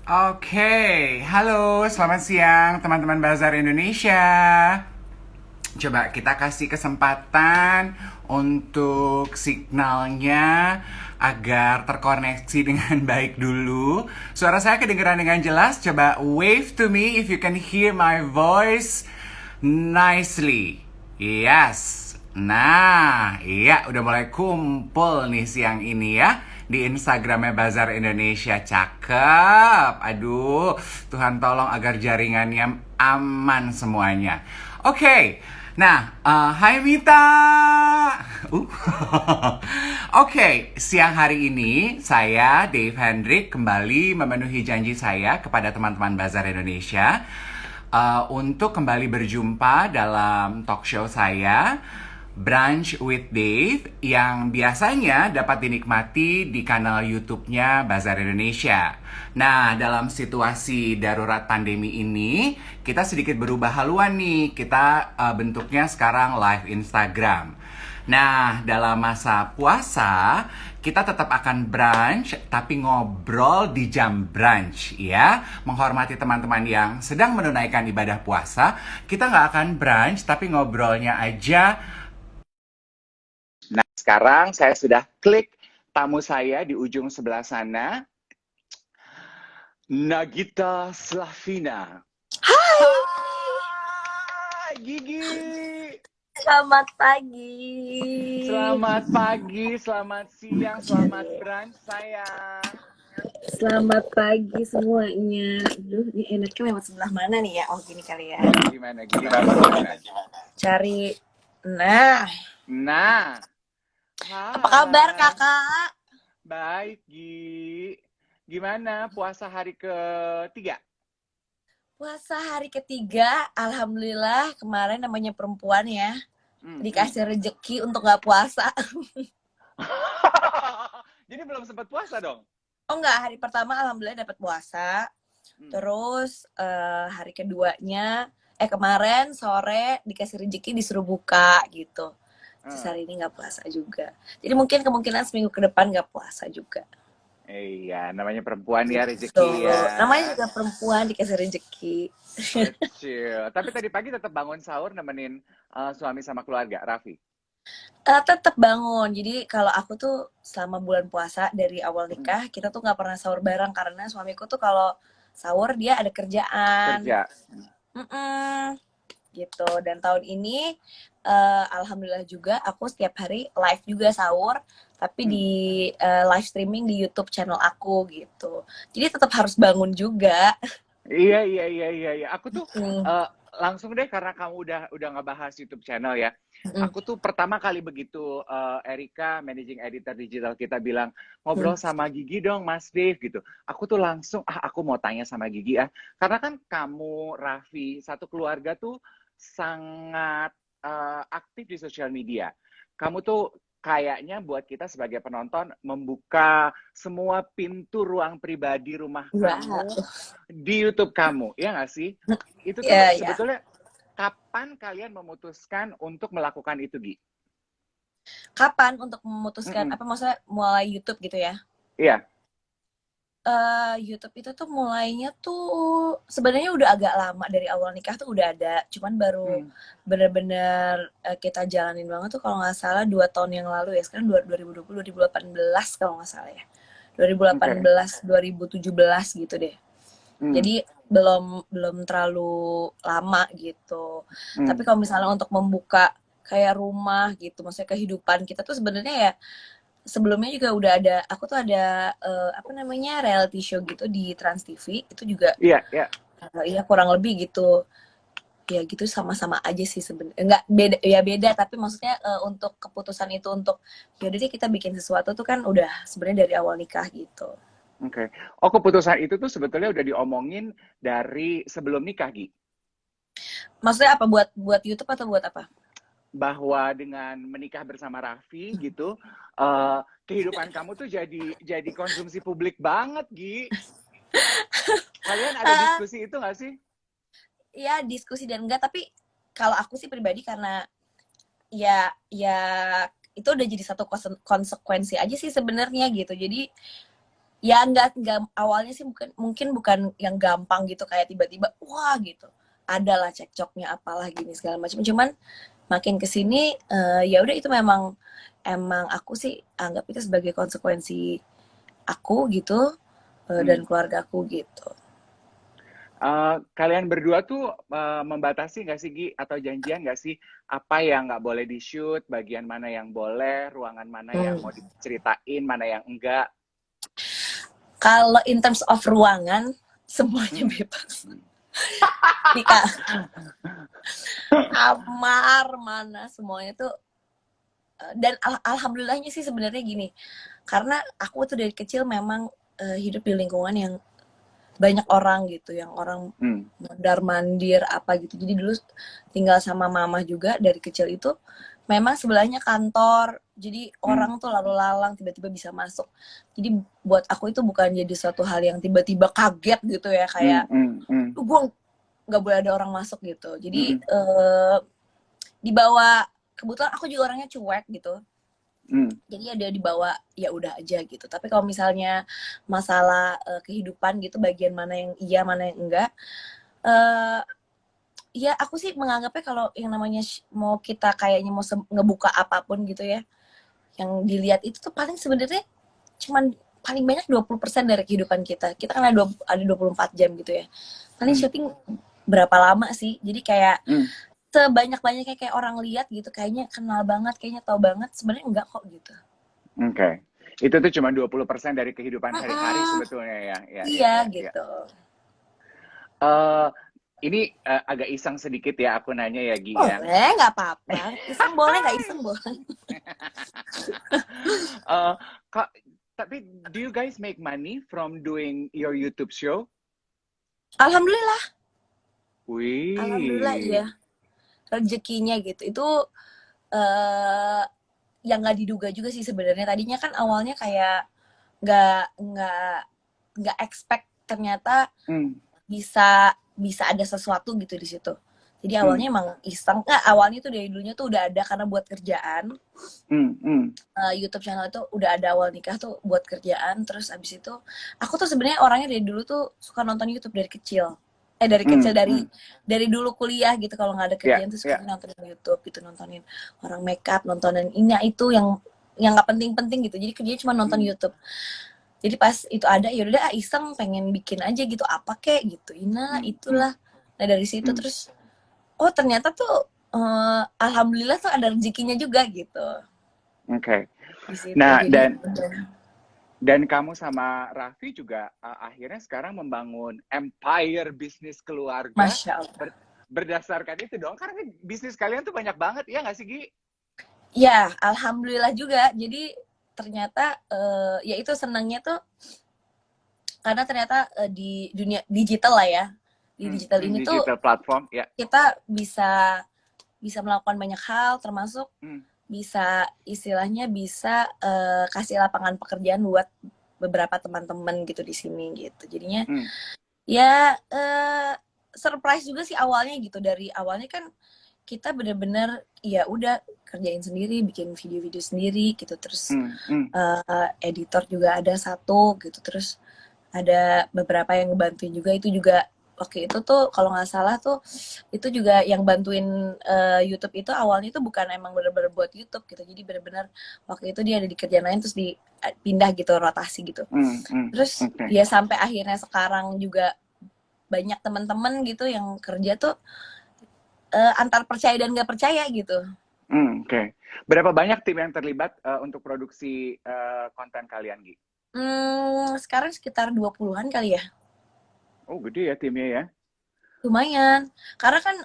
Oke, halo, selamat siang teman-teman Bazar Indonesia. Coba kita kasih kesempatan untuk signalnya agar terkoneksi dengan baik dulu. Suara saya kedengaran dengan jelas. Coba wave to me if you can hear my voice nicely. Yes. Nah, iya udah mulai kumpul nih siang ini ya di Instagramnya Bazar Indonesia. Cakep. Aduh, Tuhan tolong agar jaringannya aman semuanya. Oke, nah, hai Mita. Uh. Oke, siang hari ini saya Dave Hendrik kembali memenuhi janji saya kepada teman-teman Bazar Indonesia untuk kembali berjumpa dalam talk show saya Brunch with Dave yang biasanya dapat dinikmati di kanal YouTube-nya Bazar Indonesia. Nah, dalam situasi darurat pandemi ini, kita sedikit berubah haluan nih. Kita bentuknya sekarang live Instagram. Nah, dalam masa puasa, kita tetap akan brunch, tapi ngobrol di jam brunch, ya. Menghormati teman-teman yang sedang menunaikan ibadah puasa, kita nggak akan brunch, tapi ngobrolnya aja. Nah, sekarang saya sudah klik tamu saya di ujung sebelah sana, Nagita Slavina. Hai, Gigi. Selamat pagi. Selamat pagi, selamat siang, selamat brunch sayang. Selamat pagi semuanya. Aduh, ini enaknya lewat sebelah mana nih ya? Oh, gini kali ya. Gimana, gimana? Cari. Nah, Nah, apa kabar hai. kakak? Baik, Gi. Gimana puasa hari ketiga? Puasa hari ketiga, alhamdulillah kemarin namanya perempuan ya. Dikasih rejeki untuk gak puasa. Jadi belum sempat puasa dong? Oh enggak, hari pertama alhamdulillah dapat puasa. Terus hari keduanya, kemarin sore dikasih rejeki disuruh buka gitu. Terus hari ini nggak puasa juga. Jadi mungkin kemungkinan seminggu ke depan nggak puasa juga. Iya, namanya perempuan ya, So, rezeki ya. namanya juga perempuan dikasih rejeki. Kecil. Tapi tadi pagi tetap bangun sahur nemenin suami sama keluarga, Raffi. Tetap bangun. Jadi kalau aku tuh selama bulan puasa dari awal nikah, kita tuh nggak pernah sahur bareng karena suamiku tuh kalau sahur dia ada kerjaan. Kerja. Gitu. Dan tahun ini alhamdulillah juga aku setiap hari live juga sahur, tapi di live streaming di YouTube channel aku gitu. Jadi tetap harus bangun juga. Iya. Aku tuh langsung deh karena kamu udah ngebahas YouTube channel ya. Aku tuh pertama kali begitu Erika, managing editor digital kita bilang ngobrol sama Gigi dong, Mas Dave gitu. Aku tuh langsung aku mau tanya sama Gigi ya. Karena kan kamu, Raffi, satu keluarga tuh sangat aktif di sosial media. Kamu tuh kayaknya buat kita sebagai penonton membuka semua pintu ruang pribadi rumah kamu di YouTube kamu, ya nggak sih? Itu tuh sebetulnya kapan kalian memutuskan untuk melakukan itu, Gi? Kapan untuk memutuskan apa maksudnya mulai YouTube gitu ya? Iya. YouTube itu tuh mulainya tuh sebenarnya udah agak lama, dari awal nikah tuh udah ada, cuman baru bener-bener kita jalanin banget tuh kalau nggak salah 2 tahun yang lalu ya. Sekarang 2020, 2018 kalau nggak salah ya. 2018, 2017 gitu deh. Jadi belum terlalu lama gitu. Tapi kalau misalnya untuk membuka kayak rumah gitu, maksudnya kehidupan kita tuh sebenarnya ya sebelumnya juga udah ada, aku tuh ada apa namanya reality show gitu di Trans TV itu juga. Iya. Iya kurang lebih gitu. Ya gitu sama-sama aja sih sebenarnya. Enggak beda ya, beda, tapi maksudnya untuk keputusan itu untuk yaudah deh kita bikin sesuatu tuh kan udah sebenarnya dari awal nikah gitu. Oke. Oh, keputusan itu tuh sebetulnya udah diomongin dari sebelum nikah, Gi? Maksudnya apa, buat YouTube atau buat apa? Bahwa dengan menikah bersama Raffi gitu, kehidupan kamu tuh jadi konsumsi publik banget, Gi. Kalian ada diskusi itu nggak sih? Ya diskusi dan enggak, tapi kalau aku sih pribadi karena ya itu udah jadi satu konsekuensi aja sih sebenarnya gitu. Jadi ya nggak awalnya sih mungkin bukan yang gampang gitu kayak tiba-tiba wah gitu. Adalah cekcoknya apalah gini segala macam. Cuman makin kesini ya udah itu emang aku sih anggap itu sebagai konsekuensi aku gitu dan Hmm. keluarga aku gitu. Kalian berdua tuh membatasi nggak sih Gi atau janjian nggak sih apa yang nggak boleh di shoot, bagian mana yang boleh, ruangan mana yang Hmm. mau diceritain, mana yang enggak? Kalau in terms of ruangan semuanya Hmm. bebas. Nika, kamar mana semuanya tuh dan alhamdulillahnya sih sebenarnya gini. Karena aku tuh dari kecil memang hidup di lingkungan yang banyak orang gitu, yang orang Hmm. mondar mandir apa gitu. Jadi dulu tinggal sama mama juga dari kecil itu memang sebelahnya kantor. Jadi Hmm. orang tuh lalu lalang tiba-tiba bisa masuk. Jadi buat aku itu bukan jadi suatu hal yang tiba-tiba kaget gitu ya Hmm. kayak Hmm. Hmm. gue nggak boleh ada orang masuk gitu. Jadi Hmm. dibawa kebetulan aku juga orangnya cuek gitu. Hmm. Jadi ada dibawa ya udah aja gitu. Tapi kalau misalnya masalah kehidupan gitu bagian mana yang iya mana yang enggak eh ya aku sih menganggapnya kalau yang namanya mau kita kayaknya mau ngebuka apapun gitu ya, yang dilihat itu tuh paling sebenarnya cuman paling banyak 20% dari kehidupan kita. Kita kan ada 24 jam gitu ya. Paling Hmm. syuting berapa lama sih? Jadi kayak Hmm. sebanyak-banyaknya kayak orang lihat gitu, kayaknya kenal banget, kayaknya tahu banget, sebenarnya enggak kok gitu. Oke. Itu tuh cuma 20% dari kehidupan hari-hari Mm-mm. sebetulnya ya. Ya, ya, Iya ya, ya. gitu. Eh, ini agak iseng sedikit ya aku nanya ya Gi ya. Boleh, nggak apa-apa. Iseng boleh, nggak iseng boleh. Eh, Kak, tapi do you guys make money from doing your YouTube show? Alhamdulillah, alhamdulillah Wih. iya. Rezekinya gitu. Itu eh yang nggak diduga juga sih sebenarnya. Tadinya kan awalnya kayak nggak nggak nggak expect ternyata Hmm. bisa bisa ada sesuatu gitu di situ. Jadi Hmm. awalnya emang iseng. Nggak, awalnya tuh dari dulunya tuh udah ada karena buat kerjaan. Hmm. Hmm. YouTube channel itu udah ada awal nikah tuh buat kerjaan. Terus abis itu aku tuh sebenarnya orangnya dari dulu tuh suka nonton YouTube dari kecil. Dari kecil Hmm. dari Hmm. dari dulu kuliah gitu kalau nggak ada Ya, kerjaan tuh suka ya. nontonin YouTube gitu, nontonin orang makeup, nontonin ini itu yang nggak penting-penting gitu. Jadi kerjanya cuma nonton Hmm. YouTube. Jadi pas itu ada ya udah iseng pengen bikin aja gitu apa kek gitu. Hmm. Hmm. Itulah. Nah dari situ Hmm. terus oh ternyata tuh alhamdulillah tuh ada rezekinya juga gitu Oke. di situ. Nah, Jadi dan kamu sama Raffi juga akhirnya sekarang membangun empire bisnis keluarga Masya Allah. berdasarkan itu dong. Karena bisnis kalian tuh banyak banget, ya nggak sih, Gi? Ya, alhamdulillah juga. Jadi ternyata ya itu senangnya tuh karena ternyata di dunia digital lah ya. Di Hmm. digital Hmm. ini tuh Digital platform, ya. kita bisa bisa melakukan banyak hal termasuk Hmm. bisa istilahnya bisa kasih lapangan pekerjaan buat beberapa teman-teman gitu di sini gitu. Jadinya Hmm. ya surprise juga sih awalnya gitu. Dari awalnya kan kita bener-bener ya udah kerjain sendiri, bikin video-video sendiri gitu. Terus Hmm. Hmm. editor juga ada satu gitu. Terus ada beberapa yang ngebantuin juga. Itu juga waktu itu tuh kalau nggak salah tuh itu juga yang bantuin YouTube itu awalnya tuh bukan emang bener-bener buat YouTube gitu. Jadi bener-bener waktu itu dia ada di kerjaan lain terus dipindah gitu, rotasi gitu. Hmm. Hmm. Terus Oke. ya sampai akhirnya sekarang juga banyak teman-teman gitu yang kerja tuh antar percaya dan nggak percaya gitu. Hmm. Oke. Berapa banyak tim yang terlibat untuk produksi konten kalian, Gi? Sekarang sekitar 20-an kali ya. Oh, gede ya timnya ya. Lumayan. Karena kan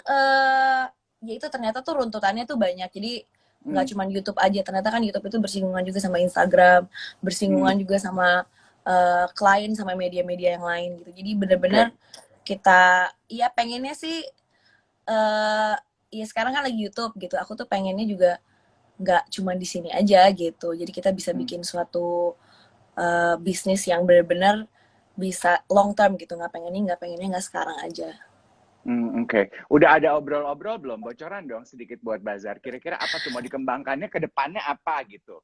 ya itu ternyata tuh runtutannya tuh banyak. Jadi nggak Hmm. cuma YouTube aja. Ternyata kan YouTube itu bersinggungan juga sama Instagram, bersinggungan Hmm. juga sama klien sama media-media yang lain gitu. Jadi bener-bener Oke. kita ya pengennya sih eh ya sekarang kan lagi YouTube gitu. Aku tuh pengennya juga nggak cuma di sini aja gitu. Jadi kita bisa Hmm. bikin suatu bisnis yang benar-benar bisa long term gitu. Nggak pengennya nggak sekarang aja. Hmm. Oke. Udah ada obrol-obrol belum? Bocoran dong sedikit buat Bazar. Kira-kira apa tuh mau dikembangkannya ke depannya apa gitu?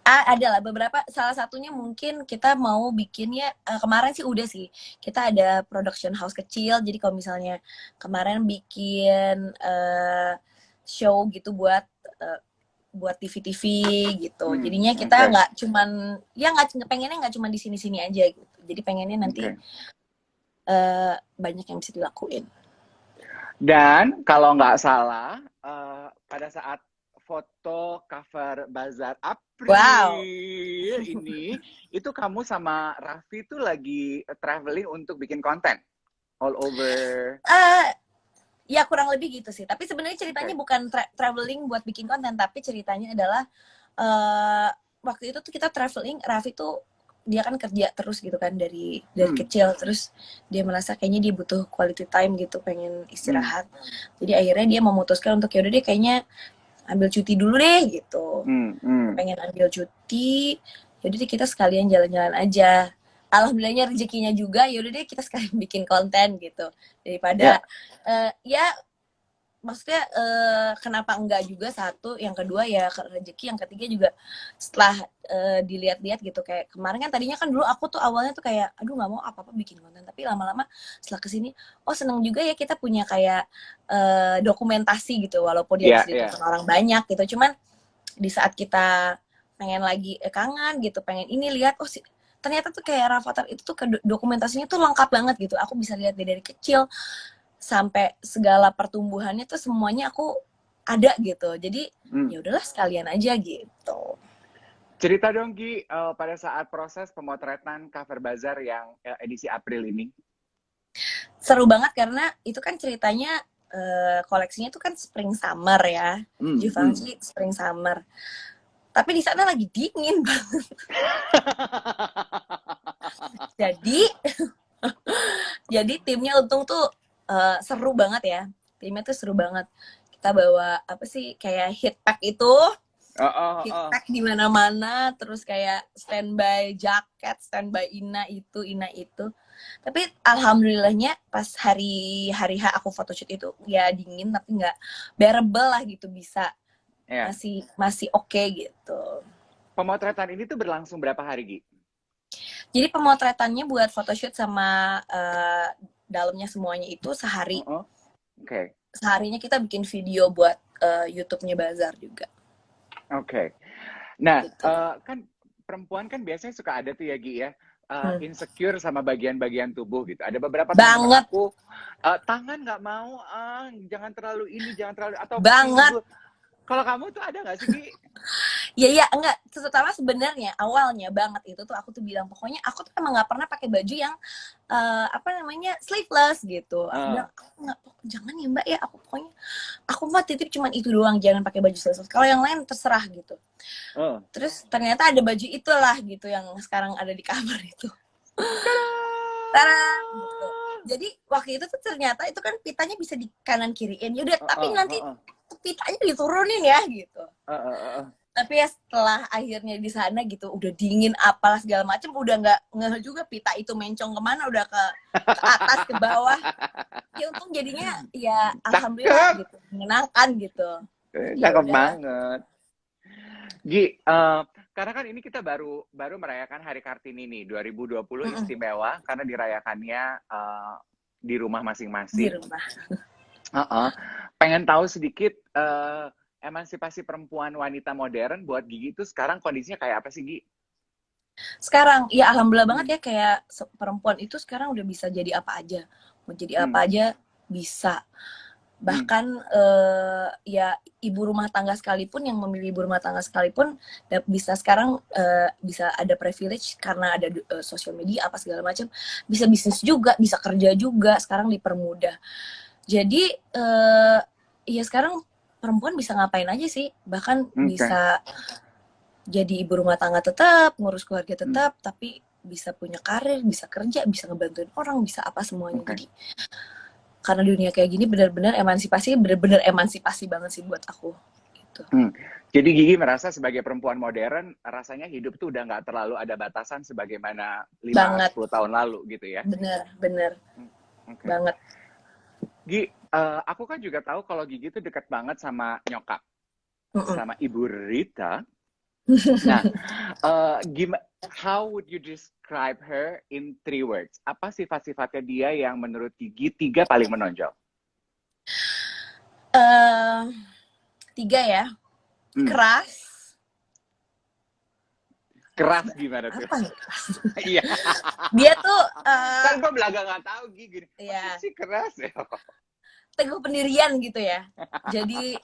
Ada lah beberapa, salah satunya mungkin kita mau bikinnya kemarin sih udah sih. Kita ada production house kecil. Jadi kalau misalnya kemarin bikin show gitu eh, buat TV-TV gitu. Jadinya kita Oke, nggak cuman ya nggak pengennya nggak cuman di sini-sini aja gitu. Jadi pengennya nanti oke. banyak yang bisa dilakuin. Dan kalau nggak salah, pada saat foto cover Bazar Wow. April ini, itu kamu sama Raffi tuh lagi traveling untuk bikin konten all over. eh Ya kurang lebih gitu sih. Tapi sebenarnya ceritanya Oke. bukan traveling buat bikin konten, tapi ceritanya adalah uh, waktu itu tuh kita traveling. Raffi tuh dia kan kerja terus gitu kan dari Hmm, kecil, terus dia merasa kayaknya dia butuh quality time gitu, pengen hmm, istirahat. Jadi akhirnya dia memutuskan untuk yaudah deh kayaknya ambil cuti dulu deh gitu. hmm, hmm. Pengen ambil cuti, yaudah deh kita sekalian jalan-jalan aja. Alhamdulillahnya rezekinya juga, yaudah deh kita sekalian bikin konten gitu daripada Ya, ya maksudnya kenapa enggak juga, satu, yang kedua ya rezeki, yang ketiga juga setelah dilihat-lihat gitu, kayak kemarin kan tadinya kan dulu aku tuh awalnya tuh kayak aduh nggak mau apa-apa bikin konten, tapi lama-lama setelah kesini oh seneng juga ya kita punya kayak dokumentasi gitu, walaupun dia ya, bisa ya. ditonton orang banyak gitu, cuman di saat kita pengen lagi kangen gitu, pengen ini lihat oh ternyata tuh kayak Rafathar itu tuh dokumentasinya tuh lengkap banget gitu, aku bisa lihat dia dari kecil sampai segala pertumbuhannya tuh semuanya aku ada gitu, jadi Hmm. ya udahlah sekalian aja gitu. Cerita dong Gi, pada saat proses pemotretan cover Bazar yang edisi April ini. Seru banget karena itu kan ceritanya koleksinya tuh kan spring summer ya, Hmm, hmm. Givenchy spring summer, tapi di sana lagi dingin banget. jadi jadi timnya untung tuh seru banget ya, timnya tuh seru banget. Kita bawa apa sih kayak heat pack itu, Oh, oh, heat oh. pack di mana-mana, terus kayak standby jaket, standby ina itu. Tapi alhamdulillahnya pas hari hari H aku photoshoot itu ya dingin tapi nggak bearable lah gitu, bisa Ya, masih masih oke gitu. pemotretan ini tuh berlangsung berapa hari Gi? Jadi pemotretannya buat photoshoot sama dalamnya semuanya itu Oh, sehari. oh. Oke, Seharinya kita bikin video buat YouTube-nya Bazar juga oke. Nah, gitu. kan perempuan kan biasanya suka ada tuh ya Gi ya, Hmm. insecure sama bagian-bagian tubuh gitu. Ada beberapa teman-teman Banget, aku, tangan nggak mau, jangan terlalu ini, jangan terlalu, atau banget. pinggul. Kalau kamu tuh ada nggak sih Gi? Ya ya enggak, terutama sebenarnya awalnya banget itu tuh aku tuh bilang pokoknya aku tuh emang nggak pernah pakai baju yang apa namanya sleeveless gitu. Aku Uh, bilang aku nggak, jangan ya mbak ya, aku pokoknya aku mah titip cuman itu doang, jangan pakai baju sleeveless, kalau yang lain terserah gitu. uh. Terus ternyata ada baju itulah gitu yang sekarang ada di cover itu. Tada! Tara gitu. Jadi waktu itu tuh ternyata itu kan pitanya bisa di kanan kiriin. Yaudah, Uh, tapi uh, nanti uh, uh, pitanya diturunin ya gitu. uh. Tapi ya setelah akhirnya di sana gitu udah dingin apalah segala macem, udah nggak ngeh juga pita itu mencong kemana, udah ke atas ke bawah. Ya untung jadinya ya alhamdulillah Cakep, gitu, menyenangkan gitu. Jadi ya cakep udahlah. banget. Gi, karena kan ini kita baru baru merayakan Hari Kartini nih, 2020 Mm-mm, istimewa karena dirayakannya di rumah di masing-masing. rumah. Heeh. Pengen tahu sedikit emansipasi perempuan wanita modern buat Gigi itu sekarang kondisinya kayak apa sih Gi? Sekarang ya alhamdulillah banget Hmm, ya, kayak perempuan itu sekarang udah bisa jadi apa aja. Mau jadi hmm, apa aja bisa. hmm, Bahkan ya ibu rumah tangga sekalipun, yang memilih ibu rumah tangga sekalipun bisa sekarang bisa ada privilege karena ada sosial media apa segala macam, bisa bisnis juga, bisa kerja juga, sekarang dipermudah. Jadi ya sekarang perempuan bisa ngapain aja sih, bahkan oke, bisa jadi ibu rumah tangga tetap, ngurus keluarga hmm, tetap, tapi bisa punya karir, bisa kerja, bisa ngebantuin orang, bisa apa semuanya. oke. Jadi karena dunia kayak gini bener-bener emansipasi banget sih buat aku gitu. Hmm. Jadi Gigi merasa sebagai perempuan modern, rasanya hidup tuh udah nggak terlalu ada batasan sebagaimana lima Banget, sepuluh tahun lalu gitu ya. bener Hmm, oke. banget. Gi, aku kan juga tahu kalau Gigi tuh dekat banget sama nyokap, Mm-mm. sama Ibu Rita. Nah, gimana? How would you describe her in 3 words? Apa sifat-sifatnya dia yang menurut Gigi 3 paling menonjol? eh 3 ya. Hmm, Keras. Keras keras gimana tuh? apa ya keras? Iya. Dia tuh Kan gue belaga nggak tahu Gigi. Apa ya sih keras ya? teguh pendirian gitu ya. Jadi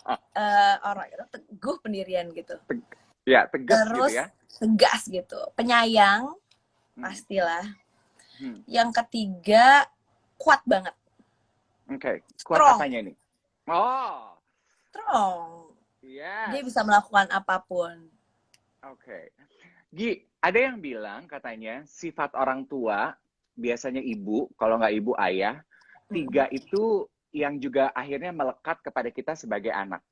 orang itu teguh pendirian gitu. Ya, tegas gitu Terus ya. tegas gitu. Penyayang Hmm, pastilah. hmm. Yang ketiga kuat banget. Oke, kuat Strong. apanya nih? Oh, Strong. Dia yes. bisa melakukan apapun. Oke. Gi, ada yang bilang katanya sifat orang tua, biasanya ibu, kalau nggak ibu ayah, Mm-mm. 3 itu yang juga akhirnya melekat kepada kita sebagai anak.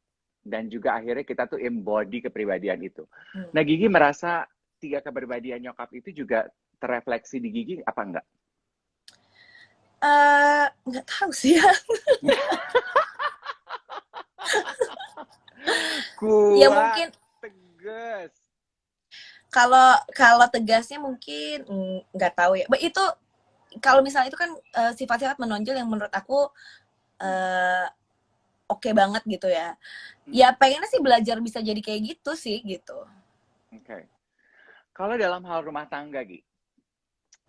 Dan juga akhirnya kita tuh embody kepribadian itu. Hmm. Nah, Gigi merasa 3 kepribadian nyokap itu juga terefleksi di Gigi apa enggak? Nggak tahu sih ya. Ya Kuat, mungkin tegas. kalau kalau tegasnya mungkin nggak tahu ya. Itu kalau misalnya itu kan sifat-sifat menonjol yang menurut aku Hmm, eh, oke banget gitu ya. hmm, Ya pengennya sih belajar bisa jadi kayak gitu sih gitu. oke. Kalau dalam hal rumah tangga, Gi,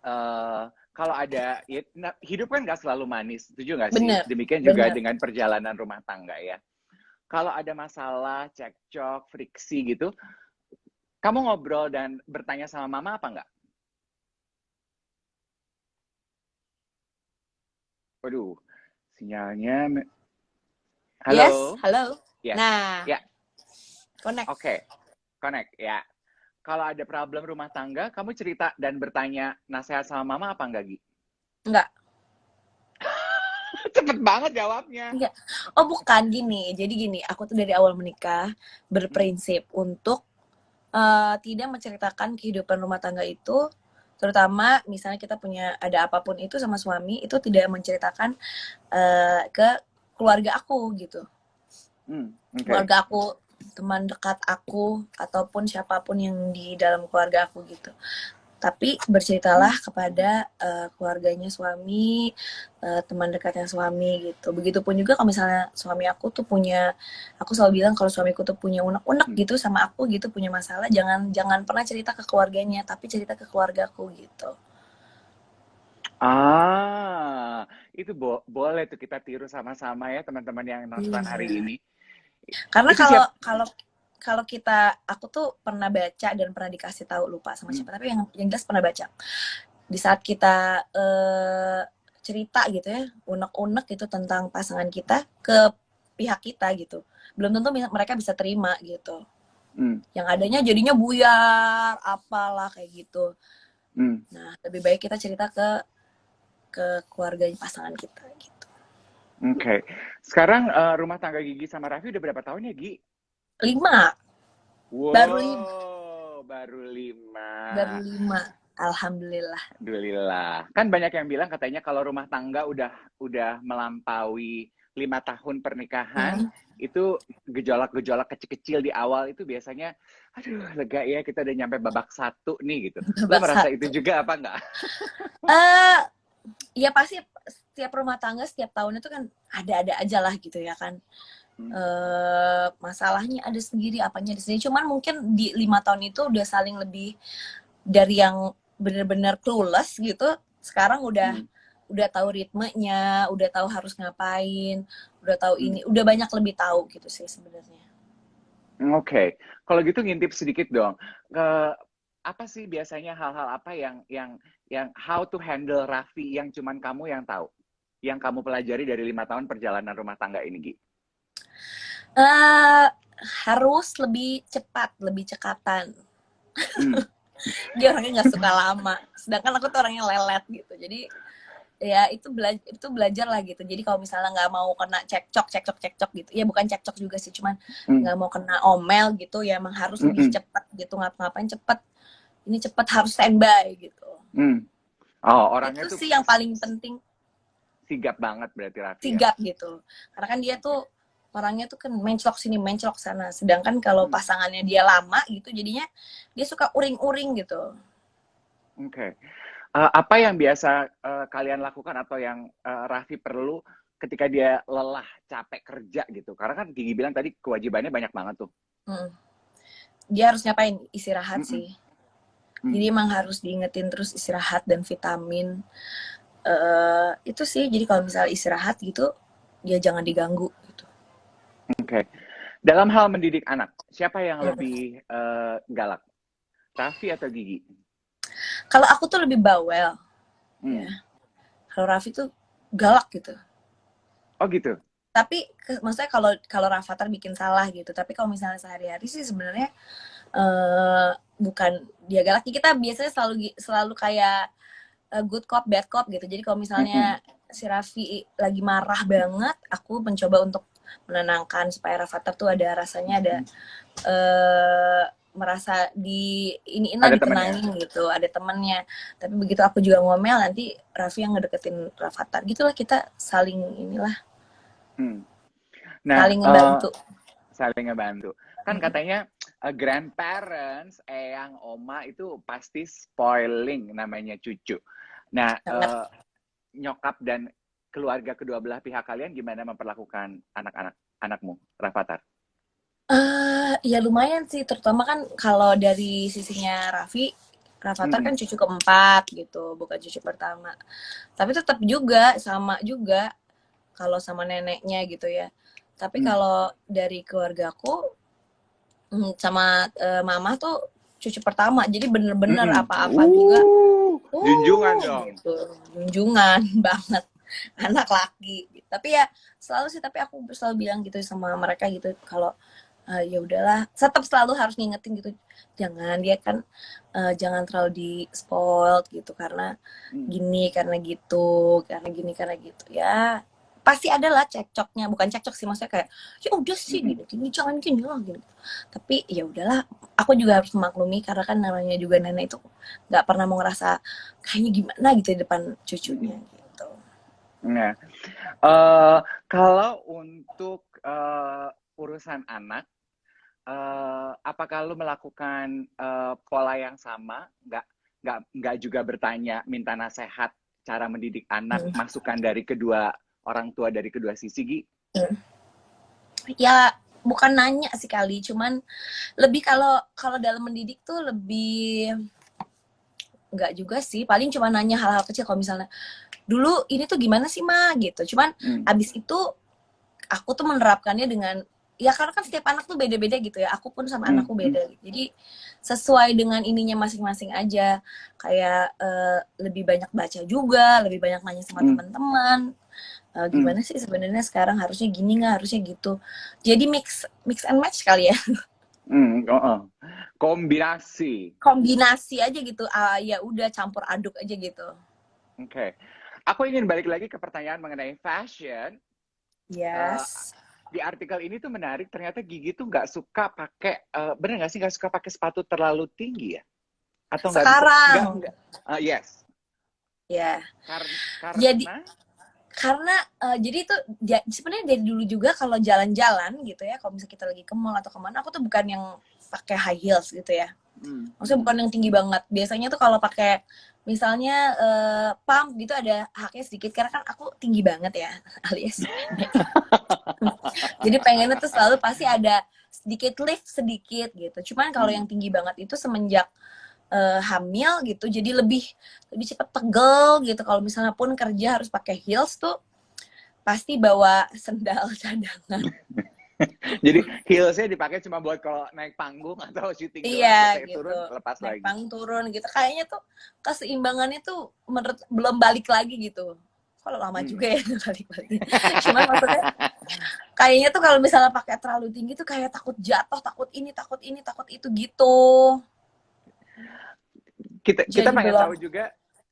eh kalau ada, ya, nah, hidup kan nggak selalu manis, setuju nggak sih? Bener, Demikian juga bener. dengan perjalanan rumah tangga ya. Kalau ada masalah, cekcok, friksi gitu, kamu ngobrol dan bertanya sama mama apa nggak? Waduh, sinyalnya. Yes, Halo? halo. Yes. Nah, Ya, connect. oke. Connect, ya. Kalau ada problem rumah tangga, kamu cerita dan bertanya nasihat sama mama apa enggak, Gi? Enggak, Cepet banget jawabnya. enggak. Oh bukan gini. Jadi gini, aku tuh dari awal menikah Hmm, berprinsip untuk tidak menceritakan kehidupan rumah tangga itu, terutama misalnya kita punya ada apapun itu sama suami, itu tidak menceritakan ke keluarga aku gitu. oke. Keluarga aku, teman dekat aku, ataupun siapapun yang di dalam keluarga aku gitu. Tapi berceritalah Hmm, kepada keluarganya suami, teman dekatnya suami gitu. Begitupun juga kalau misalnya suami aku tuh punya, aku selalu bilang kalau suamiku tuh punya unek-unek hmm. gitu sama aku gitu, punya masalah, jangan jangan pernah cerita ke keluarganya, tapi cerita ke keluargaku gitu. Ah, itu boleh tuh kita tiru sama-sama ya teman-teman yang nonton hari Iya. ini. Karena Itu kalau siap. kalau kalau kita, aku tuh pernah baca dan pernah dikasih tahu, lupa sama Hmm, siapa, tapi yang jelas pernah baca. Di saat kita cerita gitu ya, unek-unek gitu tentang pasangan kita ke pihak kita gitu, belum tentu mereka bisa terima gitu. hmm, Yang adanya jadinya buyar, apalah kayak gitu. hmm. Nah, lebih baik kita cerita ke keluarga pasangan kita gitu. Oke. Sekarang rumah tangga Gigi sama Raffi udah berapa tahun ya, Gi? 5, baru 5, Wow, baru 5. baru 5. Alhamdulillah. Alhamdulillah. Kan banyak yang bilang katanya kalau rumah tangga udah melampaui 5 tahun pernikahan, Hmm. itu gejolak-gejolak kecil-kecil di awal itu biasanya, aduh lega ya kita udah nyampe babak 1 nih gitu. Lo Babak merasa itu satu. juga apa enggak? Eh, ya pasti setiap rumah tangga setiap tahun itu kan ada-ada aja lah gitu ya kan. Hmm, Masalahnya ada sendiri, apanya ada sendiri. Cuman mungkin di 5 tahun itu udah saling lebih dari yang bener-bener clueless gitu. Sekarang hmm, udah tahu ritmenya, udah tahu harus ngapain, udah tahu hmm. ini, udah banyak lebih tahu gitu sih sebenarnya. Oke. Kalau gitu ngintip sedikit dong. Apa sih biasanya hal-hal apa yang how to handle Raffi yang cuman kamu yang tahu? Yang kamu pelajari dari 5 tahun perjalanan rumah tangga ini, Gi? eh Harus lebih cepat, lebih cekatan. Hmm, Dia orangnya nggak suka lama, sedangkan aku tuh orangnya lelet gitu. Jadi ya itu belajar lah gitu. Jadi kalau misalnya nggak mau kena cekcok gitu, ya bukan cekcok juga sih, cuman hmm, nggak mau kena omel gitu, ya emang harus hmm, lebih hmm, cepat gitu, ngapa-ngapain cepet, ini cepet harus standby gitu. hmm. Oh, orangnya Itu tuh sih yang paling penting, sigap banget berarti Raffi ya. sigap gitu, karena kan dia tuh Oke. orangnya tuh kan menclok sini menclok sana, sedangkan kalau pasangannya dia lama gitu jadinya dia suka uring-uring gitu. Oke. Apa yang biasa kalian lakukan atau yang Raffi perlu ketika dia lelah, capek kerja gitu? Karena kan Gigi bilang tadi kewajibannya banyak banget tuh. Mm. Dia harus ngapain? Istirahat Mm-mm. sih. Jadi emang harus diingetin terus istirahat dan vitamin. Itu sih, jadi kalau misalnya istirahat gitu, ya jangan diganggu gitu. Oke. Dalam hal mendidik anak, siapa yang Hmm. lebih galak? Raffi atau Gigi? Kalau aku tuh lebih bawel, ya. Hmm. Kalau Raffi tuh galak gitu. Oh gitu. Tapi maksudnya kalau kalau Rafathar bikin salah gitu. Tapi kalau misalnya sehari-hari sih sebenarnya bukan dia galak. Kita biasanya selalu kayak good cop, bad cop gitu. Jadi kalau Mm-mm. misalnya si Raffi lagi marah banget, aku mencoba untuk menenangkan supaya Rafathar tuh ada rasanya ada merasa di iniin lah, Ada temennya. ditenangin gitu, ada temennya. Tapi begitu aku juga ngomel, nanti Raffi yang ngedeketin Rafathar. Gitulah, kita saling inilah, Hmm. Nah, saling ngebantu. saling ngebantu. Kan Mm-mm. katanya grandparents, eyang, oma itu pasti spoiling namanya cucu. Nah, Banget. nyokap dan keluarga kedua belah pihak kalian gimana memperlakukan anak-anak anakmu, Rafathar? Ya lumayan sih, terutama kan kalau dari sisinya Raffi, Rafathar Mm-mm. kan cucu keempat gitu, bukan cucu pertama. Tapi tetap juga sama juga kalau sama neneknya gitu ya. Tapi Mm. kalau dari keluargaku sama mama tuh cucu pertama, jadi bener-bener Mm-mm. apa-apa juga, Junjungan dong. gitu, junjungan banget, anak laki. Tapi ya selalu sih, tapi aku selalu bilang gitu sama mereka gitu, kalau ya udahlah, tetap selalu harus ngingetin gitu, jangan dia kan jangan terlalu di spoiled gitu, karena Mm. gini, karena gitu, karena gini, karena gitu ya. Pasti ada lah cekcoknya, bukan cekcok sih, maksudnya kayak ya udah sih Mm-mm. gini gini, jangan gini lah gini. Tapi ya udahlah, aku juga harus memaklumi karena kan namanya juga nenek itu nggak pernah mau ngerasa kayaknya gimana gitu di depan cucunya Mm-mm. gitu. Nah, kalau untuk urusan anak, apakah lu melakukan pola yang sama? Nggak juga bertanya, minta nasihat cara mendidik anak, Hmm. masukan dari kedua orang tua dari kedua sisi, Gi? Hmm. Ya bukan nanya sih kali, cuman lebih kalau kalau dalam mendidik tuh lebih nggak juga sih, paling cuma nanya hal-hal kecil, kalau misalnya dulu ini tuh gimana sih ma gitu, cuman Hmm. abis itu aku tuh menerapkannya dengan, ya karena kan setiap anak tuh beda-beda gitu ya, aku pun sama Hmm. anakku beda, jadi sesuai dengan ininya masing-masing aja, kayak lebih banyak baca juga, lebih banyak nanya sama Hmm. teman-teman, Hmm. gimana sih sebenarnya sekarang harusnya gini nggak, harusnya gitu, jadi mix mix and match kali ya. Hmm. Kombinasi. Kombinasi aja gitu, ya udah campur aduk aja gitu. Oke. Aku ingin balik lagi ke pertanyaan mengenai fashion. Eh, Yes. di artikel ini tuh menarik, ternyata Gigi tuh nggak suka pakai, bener nggak sih nggak suka pakai sepatu terlalu tinggi ya? Atau nggak bisa, Sekarang nggak, yes. ya, jadi Karena, karena jadi itu sebenarnya dari dulu juga kalau jalan-jalan gitu ya, kalau misalnya kita lagi ke mall atau kemana, aku tuh bukan yang pakai high heels gitu ya, maksudnya bukan yang tinggi banget. Biasanya tuh kalau pakai misalnya pump gitu ada haknya sedikit, karena kan aku tinggi banget ya alias pendek. Jadi pengennya tuh selalu pasti ada sedikit lift sedikit gitu. Cuman kalau yang tinggi banget itu semenjak hamil gitu, jadi lebih lebih cepat pegel gitu. Kalau misalnya pun kerja harus pakai heels tuh pasti bawa sendal cadangan. jadi heelsnya dipakai cuma buat kalau naik panggung atau syuting doang, Iya selesai gitu. turun lepas Naik lagi. panggung turun gitu. Kayaknya tuh keseimbangannya tuh menurut belum balik lagi gitu. Kalau lama juga ya balik-balik. Cuman maksudnya kayaknya tuh kalau misalnya pakai terlalu tinggi tuh kayak takut jatuh, takut ini, takut ini, takut itu gitu. Kita Jadi pengen belum. tahu juga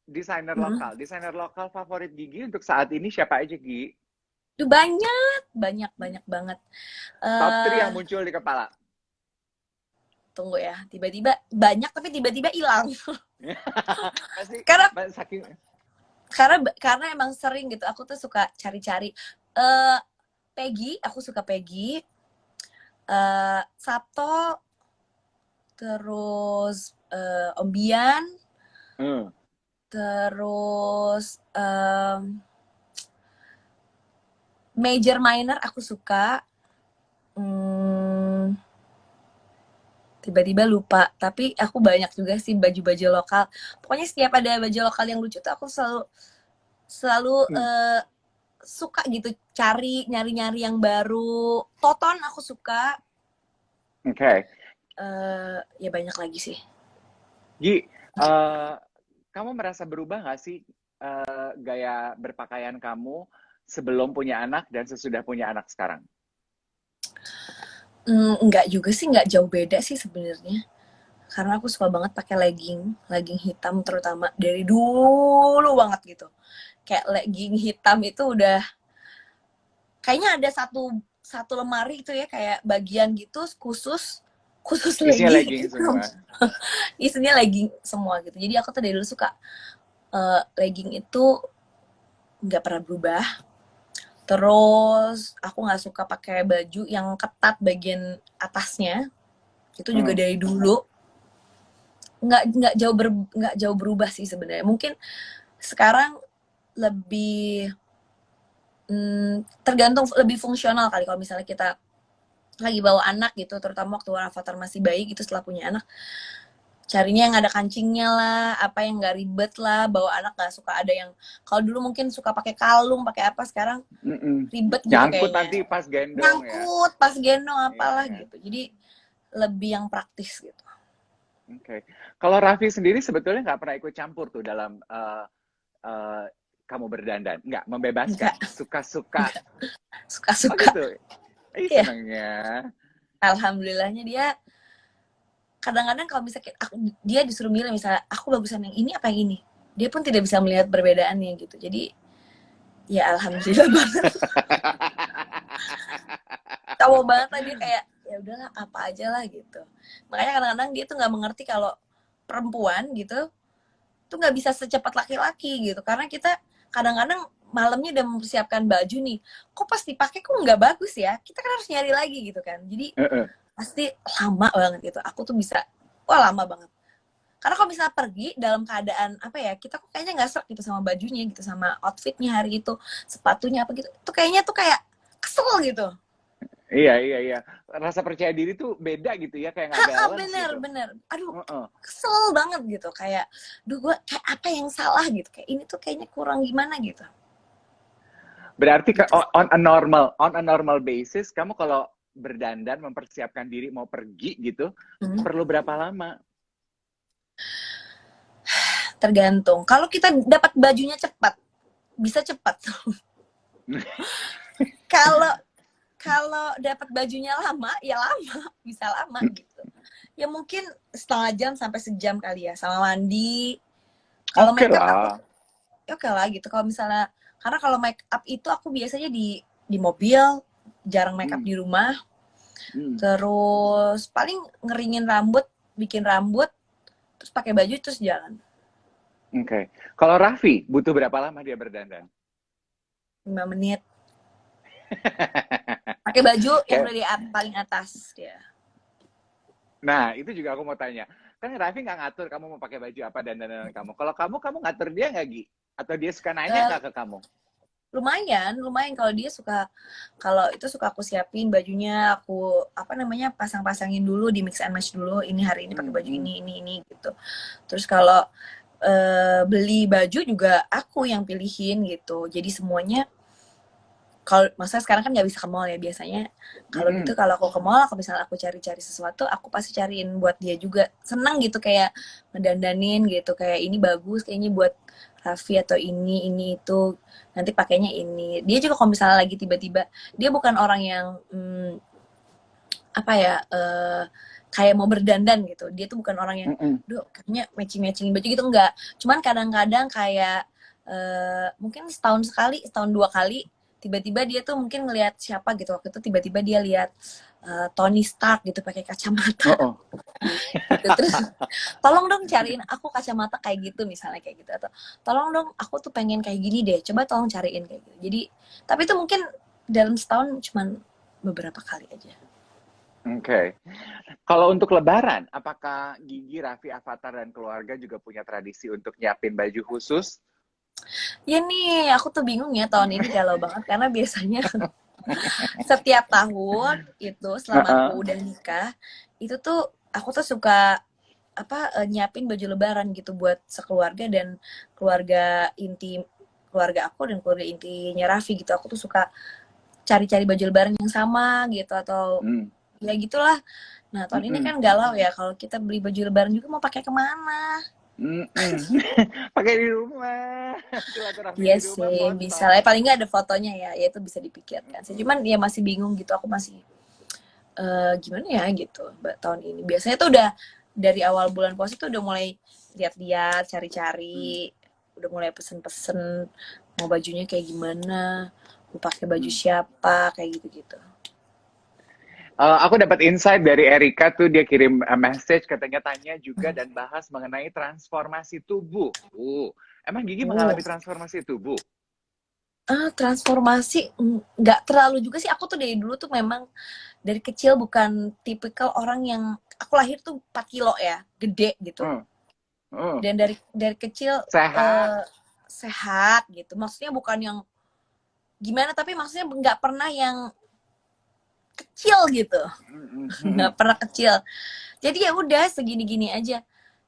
Hmm. desainer lokal favorit Gigi untuk saat ini siapa aja, Gigi? Tuh banyak, banyak, banyak banget. Top 3 eh yang muncul di kepala. Tunggu ya, tiba-tiba banyak tapi tiba-tiba hilang. Pasti karena saking karena emang sering gitu, aku tuh suka cari-cari. eh Peggy, aku suka Peggy. Sabto, terus Om Bian, Hmm. terus Major Minor aku suka. Hmm, tiba-tiba lupa, tapi aku banyak juga sih baju-baju lokal. Pokoknya setiap ada baju lokal yang lucu tuh aku selalu selalu Hmm. suka gitu, nyari-nyari yang baru. Toton aku suka. Oke. Ya banyak lagi sih. Gi, kamu merasa berubah nggak sih gaya berpakaian kamu sebelum punya anak dan sesudah punya anak sekarang? Enggak juga sih, nggak jauh beda sih sebenarnya. Karena aku suka banget pakai legging hitam terutama dari dulu banget gitu. Kayak legging hitam itu udah kayaknya ada satu satu lemari itu ya kayak bagian gitu khusus khusus Isinya legging legging hitam. semua. Isinya legging semua gitu. Jadi aku tuh dari dulu suka legging itu nggak pernah berubah. Terus aku nggak suka pakai baju yang ketat bagian atasnya. Itu juga Hmm. dari dulu. Nggak jauh berubah sih sebenarnya. Mungkin sekarang lebih tergantung lebih fungsional kali kalau misalnya kita lagi bawa anak gitu, terutama waktu Avatar masih bayi gitu setelah punya anak, carinya yang ada kancingnya lah, apa yang nggak ribet lah, bawa anak nggak suka ada yang kalau dulu mungkin suka pakai kalung, pakai apa, sekarang Mm-mm. ribet gitu Nyangkut kayaknya. nanti pas gendong ya. Nyangkut pas gendong Iya, apalah iya. gitu. Jadi lebih yang praktis gitu. Oke. Kalau Raffi sendiri sebetulnya nggak pernah ikut campur tuh dalam eh, kamu berdandan. Nggak, membebaskan. Enggak, Suka-suka. enggak Oh suka-suka. gitu. Ih, Iya, senengnya. alhamdulillahnya dia kadang-kadang kalau misalnya dia disuruh milih misalnya aku bagusan yang ini apa yang ini, dia pun tidak bisa melihat perbedaannya gitu. Jadi ya alhamdulillah banget. Cowok banget lah dia kayak ya udahlah apa aja lah gitu. Makanya kadang-kadang dia tuh nggak mengerti kalau perempuan gitu tuh nggak bisa secepat laki-laki gitu, karena kita kadang-kadang malamnya udah mempersiapkan baju nih, kok pas dipakai kok nggak bagus ya, kita kan harus nyari lagi gitu kan. Jadi Heeh. pasti lama banget gitu. Aku tuh bisa wah lama banget. Karena kalau misalnya pergi dalam keadaan apa ya, kita kok kayaknya nggak serak gitu sama bajunya gitu, sama outfitnya hari itu, sepatunya apa gitu, tuh kayaknya tuh kayak kesel gitu. Iya, iya, iya. Rasa percaya diri tuh beda gitu ya, kayak nggak balance Bener gitu. bener, aduh Heeh. kesel banget gitu, kayak duh gue kayak apa yang salah gitu, kayak ini tuh kayaknya kurang gimana gitu Berarti gitu. on a normal basis, kamu kalau berdandan mempersiapkan diri mau pergi gitu, Hmm. perlu berapa lama? Tergantung, kalau kita dapat bajunya cepat bisa cepat. kalau kalau dapat bajunya lama ya lama, bisa lama gitu. Ya mungkin setengah jam sampai sejam kali ya sama mandi. Kalau Oke make up aku lah. ya oke lah gitu. Kalau misalnya karena kalau make up itu aku biasanya di mobil, jarang make up Hmm. di rumah. Hmm. Terus paling ngeringin rambut, bikin rambut, terus pakai baju terus jalan. Oke. Kalau Raffi butuh berapa lama dia berdandan? 5 menit. Pakai baju yang Kayak, udah di paling atas ya. nah itu juga aku mau tanya. Kan Raffi nggak ngatur kamu mau pakai baju apa dan dandanan kamu. Kalau kamu ngatur dia nggak, Gi? Atau dia suka nanya Eh, nggak ke kamu? lumayan kalau dia suka, kalau itu suka aku siapin bajunya, aku apa namanya pasang-pasangin dulu, di mix and match dulu, ini hari ini pakai Hmm, baju hmm. ini gitu. Terus kalau beli baju juga aku yang pilihin gitu, jadi semuanya. Kalau masa sekarang kan nggak bisa ke mall ya biasanya, kalau gitu Mm-mm. kalau aku ke mall, kalau misalnya aku cari-cari sesuatu aku pasti cariin buat dia juga, seneng gitu kayak ngedandanin gitu, kayak ini bagus kayaknya buat Raffi, atau ini itu nanti pakainya ini. Dia juga kalau misalnya lagi tiba-tiba, dia bukan orang yang apa ya, kayak mau berdandan gitu, dia tuh bukan orang yang Mm-mm. duh kayaknya matching baju gitu, enggak. Cuman kadang-kadang kayak mungkin setahun sekali, setahun 2 kali, tiba-tiba dia tuh mungkin ngelihat siapa gitu, waktu itu tiba-tiba dia lihat Tony Stark gitu pakai kacamata. Oh, oh. Gitu. Terus tolong dong cariin aku kacamata kayak gitu misalnya, kayak gitu, atau tolong dong aku tuh pengen kayak gini deh, coba tolong cariin kayak gitu. Jadi tapi itu mungkin dalam setahun cuman beberapa kali aja. Oke. Kalau untuk Lebaran, apakah Gigi, Raffi, Avatar, dan keluarga juga punya tradisi untuk nyiapin baju khusus? Ya nih, aku tuh bingung ya tahun ini galau banget karena biasanya setiap tahun itu selama Heeh. aku udah nikah itu tuh aku tuh suka nyiapin baju lebaran gitu buat sekeluarga dan keluarga inti keluarga aku dan keluarga intinya Raffi gitu. Aku tuh suka cari-cari baju lebaran yang sama gitu atau Hmm. ya gitulah. Nah, tahun ini Mm-mm. kan galau ya kalau kita beli baju lebaran juga mau pakai kemana? Mm-mm. Pakai di rumah, silaturahmi Iya di rumah, sih, bisa lah. foto. Paling nggak ada fotonya ya, ya itu bisa dipikirkan sih. Cuman ya masih bingung gitu, aku masih gimana ya gitu tahun ini. Biasanya tuh udah dari awal bulan puasa tuh udah mulai lihat-lihat, Hmm. cari-cari, udah mulai pesen-pesen mau bajunya kayak gimana, mau pakai baju Hmm. siapa, kayak gitu-gitu. Aku dapat insight dari Erika tuh, dia kirim message katanya tanya juga dan bahas mengenai transformasi tubuh. Emang Gigi Oh, mengalami transformasi tubuh? transformasi nggak terlalu juga sih. Aku tuh dari dulu tuh memang dari kecil bukan tipikal orang yang aku lahir tuh 4 kilo ya, gede gitu. Hmm. Hmm. Dan dari kecil Sehat. eh, sehat gitu. Maksudnya bukan yang gimana tapi maksudnya nggak pernah yang kecil gitu. Nggak Mhm. pernah kecil. Jadi ya udah segini-gini aja.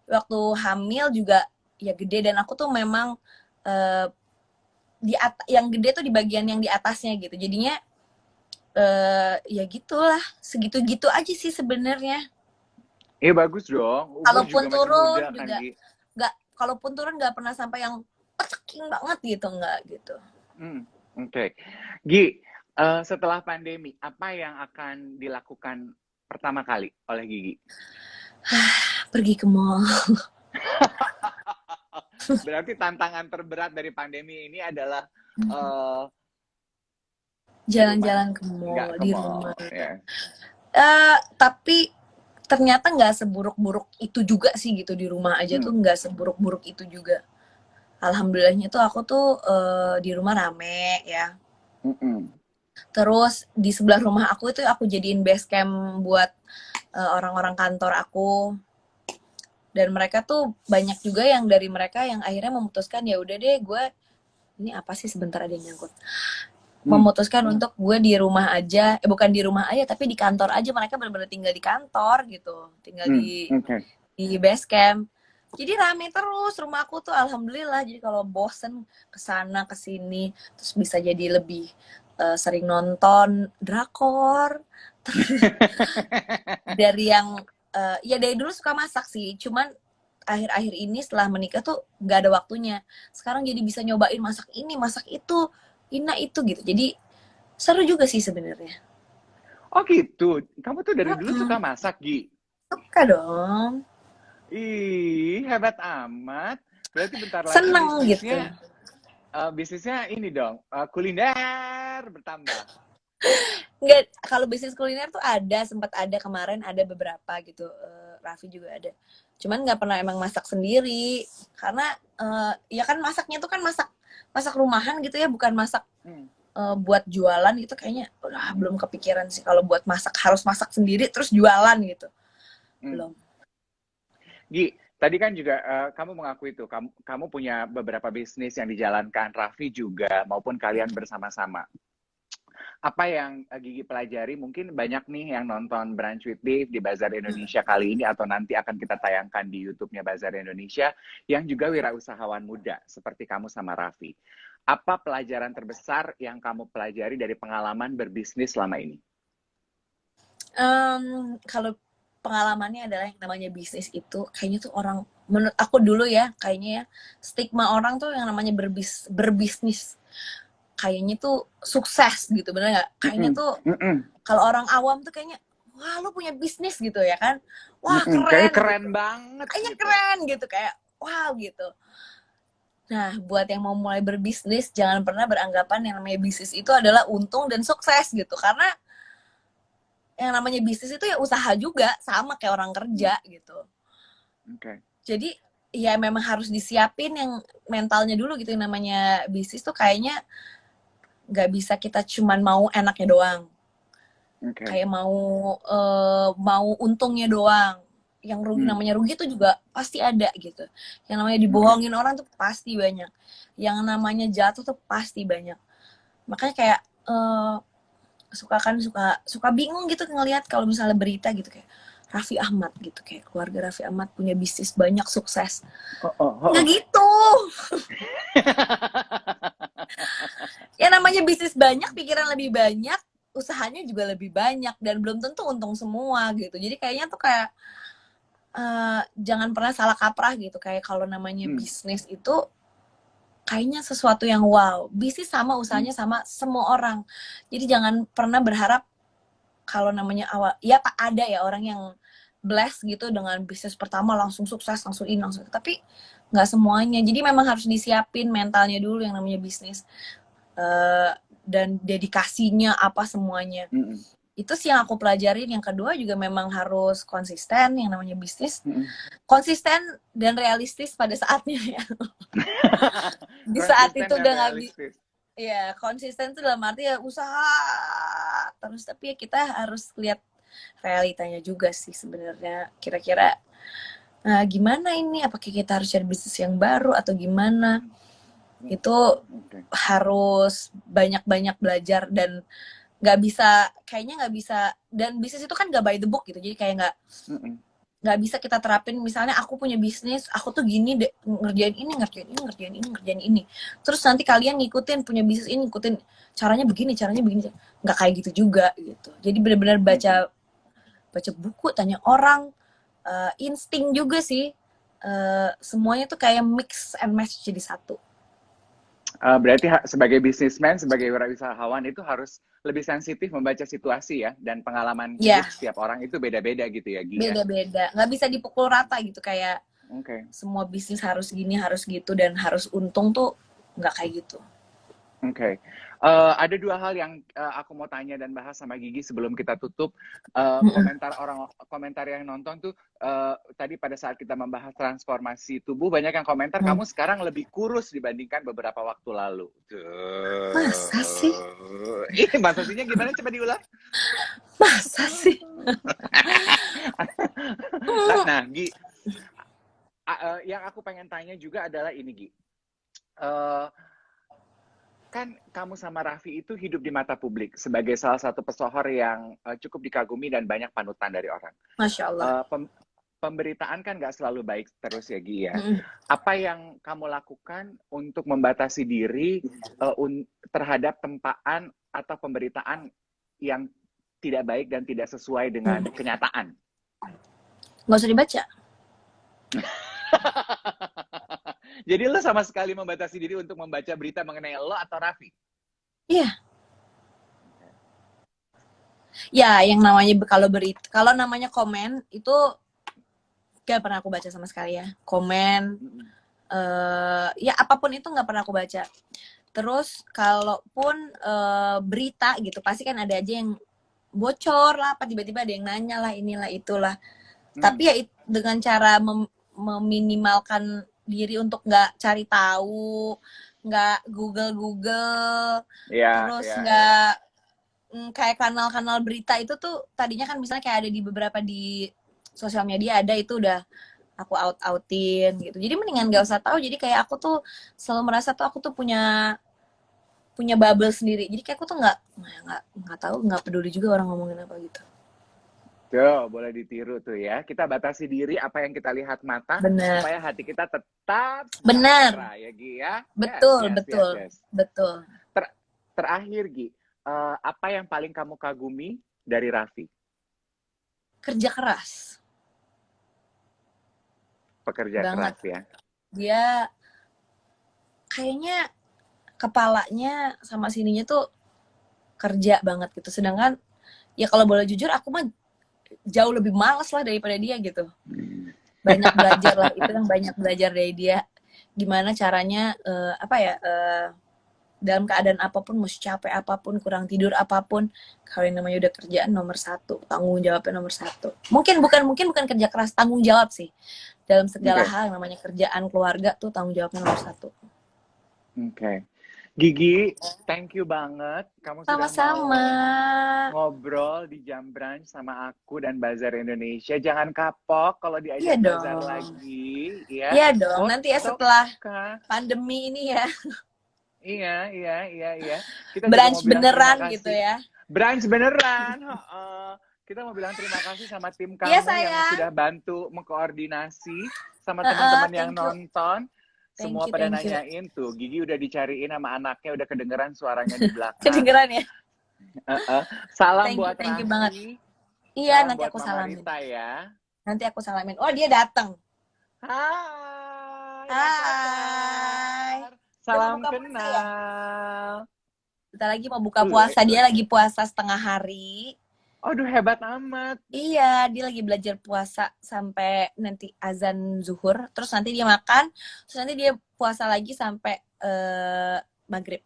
Waktu hamil juga ya gede dan aku tuh memang eh, yang gede tuh di bagian yang di atasnya gitu. Jadinya ya gitulah, segitu-gitu aja sih sebenarnya. Bagus dong. Umur Kalaupun juga masih turun muda kan, juga Gi. nggak, kalaupun turun nggak pernah sampai yang ceking banget gitu, nggak gitu. Hmm. Oke. Gi, setelah pandemi, apa yang akan dilakukan pertama kali oleh Gigi? Pergi ke mall, Berarti tantangan terberat dari pandemi ini adalah eh, di rumah, jalan-jalan ke nggak mall ke di mall, rumah. ya. Tapi ternyata nggak seburuk-buruk itu juga sih gitu, di rumah aja Hmm. tuh nggak seburuk-buruk itu juga. Alhamdulillahnya tuh aku tuh di rumah rame ya. Mm-mm. Terus di sebelah rumah aku itu aku jadiin base camp buat orang-orang kantor aku. Dan mereka tuh banyak juga yang dari mereka yang akhirnya memutuskan ya udah deh gue ini apa sih sebentar ada yang nyangkut. Hmm. Memutuskan untuk gue di rumah aja, bukan di rumah aja tapi di kantor aja. Mereka benar-benar tinggal di kantor gitu, tinggal Hmm. Oke. di base camp. Jadi rame terus rumah aku tuh alhamdulillah. Jadi kalau bosen kesana kesini terus bisa jadi lebih sering nonton drakor. Dari yang ya dari dulu suka masak sih, cuman akhir-akhir ini setelah menikah tuh nggak ada waktunya. Sekarang jadi bisa nyobain masak ini, masak itu, itu gitu. Jadi seru juga sih sebenarnya. Oh gitu. Kamu tuh dari dulu suka Mm-mm. masak, Gi? Suka dong. Ih, hebat amat. Berarti bentar lagi Seneng gitu. bisnisnya ini dong, kuliner bertambah. Nggak, kalau bisnis kuliner tuh ada, sempat ada kemarin, ada beberapa gitu. Raffi juga ada. Cuman nggak pernah emang masak sendiri. Karena ya kan masaknya tuh kan masak masak rumahan gitu ya, bukan masak Hmm. buat jualan gitu. Kayaknya udah belum kepikiran sih kalau buat masak harus masak sendiri terus jualan gitu. Hmm. Belum. Gi, tadi kan juga kamu mengakui itu, kamu punya beberapa bisnis yang dijalankan, Raffi juga, maupun kalian bersama-sama. Apa yang Gigi pelajari? Mungkin banyak nih yang nonton Brunch with Dave di Bazar Indonesia kali ini atau nanti akan kita tayangkan di YouTube-nya Bazar Indonesia yang juga wirausahawan muda seperti kamu sama Raffi. Apa pelajaran terbesar yang kamu pelajari dari pengalaman berbisnis selama ini? Kalau pengalamannya adalah yang namanya bisnis itu kayaknya tuh orang, menurut aku dulu ya kayaknya ya, stigma orang tuh yang namanya berbisnis kayaknya tuh sukses gitu, bener nggak? Kayaknya Mm-mm, tuh mm-mm, kalau orang awam tuh kayaknya wah lu punya bisnis gitu ya kan, wah mm-mm. Kayaknya keren keren gitu, banget kayaknya gitu. keren gitu, kayak wow gitu. Nah buat yang mau mulai berbisnis jangan pernah beranggapan yang namanya bisnis itu adalah untung dan sukses gitu, karena yang namanya bisnis itu ya usaha juga sama kayak orang Hmm, kerja gitu. oke. Jadi ya memang harus disiapin yang mentalnya dulu gitu. Yang namanya bisnis tuh kayaknya nggak bisa kita cuman mau enaknya doang, Oke. kayak mau untungnya doang. Yang rugi, Hmm. namanya rugi itu juga pasti ada gitu. Yang namanya Oke. dibohongin orang tuh pasti banyak. Yang namanya jatuh tuh pasti banyak. Makanya kayak suka bingung gitu ngelihat kalau misalnya berita gitu kayak Raffi Ahmad gitu, kayak keluarga Raffi Ahmad punya bisnis banyak, sukses. Oh, oh, oh, Nggak oh. gitu. Ya namanya bisnis banyak, pikiran lebih banyak, usahanya juga lebih banyak, dan belum tentu untung semua gitu. Jadi kayaknya tuh kayak jangan pernah salah kaprah gitu. Kayak kalau namanya Hmm. bisnis itu kayaknya sesuatu yang wow. Bisnis sama, Hmm. usahanya sama semua orang. Jadi jangan pernah berharap kalau namanya awal, ya Pak, ada ya orang yang blessed gitu dengan bisnis pertama langsung sukses, langsung ini, langsung. Tapi nggak semuanya. Jadi memang harus disiapin mentalnya dulu yang namanya bisnis. Dan dedikasinya apa semuanya. Hmm. Itu sih yang aku pelajarin. Yang kedua juga memang harus konsisten, yang namanya bisnis. Hmm. Konsisten dan realistis pada saatnya ya. Di saat itu Konsisten dan udah nggak realistis. ya, konsisten tuh dalam arti ya usaha terus, tapi ya kita harus lihat realitanya juga sih sebenarnya. Kira-kira gimana ini, apakah kita harus cari bisnis yang baru atau gimana. Itu Oke. harus banyak-banyak belajar, dan kayaknya nggak bisa, dan bisnis itu kan nggak by the book gitu, jadi kayak Hmm. nggak bisa kita terapin. Misalnya aku punya bisnis, aku tuh gini deh, ngerjain ini, ngerjain ini, ngerjain ini, ngerjain ini, terus nanti kalian ngikutin punya bisnis ini, ngikutin caranya begini, caranya begini. Nggak kayak gitu juga gitu. Jadi benar-benar Oke. baca baca buku, tanya orang, insting juga sih. Semuanya tuh kayak mix and match jadi satu. Berarti sebagai bisnismen, sebagai wirausahawan itu harus lebih sensitif membaca situasi ya, dan pengalaman Ya, hidup setiap orang itu beda-beda gitu ya, Gi ya. beda-beda, nggak bisa dipukul rata gitu kayak Oke. semua bisnis harus gini, harus gitu, dan harus untung tuh nggak kayak gitu. Oke. Ada dua hal yang aku mau tanya dan bahas sama Gigi sebelum kita tutup. Komentar yang nonton tuh tadi pada saat kita membahas transformasi tubuh, banyak yang komentar kamu sekarang lebih kurus dibandingkan beberapa waktu lalu. Masa sih? Ih, masa sihnya gimana? Coba diulang. Masa sih? Nah, Gi, yang aku pengen tanya juga adalah ini, Gi. Kan kamu sama Raffi itu hidup di mata publik sebagai salah satu pesohor yang cukup dikagumi dan banyak panutan dari orang. Masya Allah. Pemberitaan kan nggak selalu baik terus ya, Gi ya. Apa yang kamu lakukan untuk membatasi diri terhadap tempaan atau pemberitaan yang tidak baik dan tidak sesuai dengan kenyataan? Nggak usah dibaca. Jadi lo sama sekali membatasi diri untuk membaca berita mengenai lo atau Raffi? Iya. Ya, yang namanya kalau namanya komen itu gak pernah aku baca sama sekali ya. Komen, ya apapun itu nggak pernah aku baca. Terus kalaupun berita gitu, pasti kan ada aja yang bocor lah, apa tiba-tiba ada yang nanya lah, inilah itulah. Tapi ya dengan cara meminimalkan diri untuk nggak cari tahu, nggak Google, terus nggak kayak kanal-kanal berita itu tuh tadinya kan misalnya kayak ada di beberapa di sosial media ada, itu udah aku outin gitu. Jadi mendingan nggak usah tahu. Jadi kayak aku tuh selalu merasa tuh aku tuh punya bubble sendiri. Jadi kayak aku tuh nggak tahu, nggak peduli juga orang ngomongin apa gitu. Tuh, boleh ditiru tuh ya. Kita batasi diri apa yang kita lihat mata, Bener. supaya hati kita tetap benar ya, Gi ya. Betul. Betul. Terakhir, Gi, apa yang paling kamu kagumi dari Raffi? Kerja keras. Pekerja banget. keras ya. Dia kayaknya kepalanya sama sininya tuh kerja banget gitu. Sedangkan ya kalau boleh jujur aku mah jauh lebih malas lah daripada dia gitu. Banyak belajar lah, itu yang banyak belajar dari dia. Gimana caranya dalam keadaan apapun, mesti capek apapun, kurang tidur apapun, kalau yang namanya udah kerjaan nomor satu, tanggung jawabnya nomor satu. Mungkin bukan kerja keras, tanggung jawab sih. Dalam segala hal yang namanya kerjaan, keluarga tuh tanggung jawabnya nomor satu. Oke. Gigi, thank you banget. Kamu sudah Sama-sama. mau ngobrol di Jam Brunch sama aku dan Bazar Indonesia. Jangan kapok kalau Iya diajak bazar dong. lagi, ya. Iya dong. Nanti ya Foto setelah kah? pandemi ini ya. Iya. Kita juga Brunch mau bilang terima beneran gitu kasih. ya. Brunch beneran. Heeh. Kita mau bilang terima kasih sama tim Iya kamu yang sayang. sudah bantu mengkoordinasi, sama teman-teman yang Thank you. nonton. Semua pada Thank you. nanyain tuh, Gigi udah dicariin sama anaknya, udah kedengeran suaranya di belakang. Kedengeran ya. Salam buat thank you Raffi. banget. Iya, Salam nanti buat aku Mama salamin. Rita ya. Nanti aku salamin. Oh, dia datang. Hai. Hai. Salam Buka puasa kenal. ya? Kita lagi mau buka puasa. Dia lagi puasa setengah hari. Aduh, hebat amat. Iya, dia lagi belajar puasa sampai nanti azan zuhur. Terus nanti dia makan. Terus nanti dia puasa lagi sampai maghrib.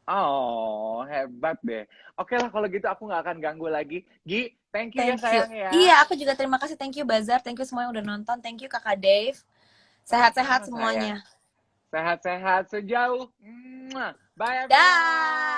Oh, hebat deh. Oke lah, kalau gitu aku nggak akan ganggu lagi. Gi, thank you ya sayang ya. Iya, aku juga terima kasih. Thank you Bazar. Thank you semua yang udah nonton. Thank you Kakak Dave. Sehat-sehat Sama-sama, semuanya. Sehat-sehat sejauh. Bye everyone. Dah.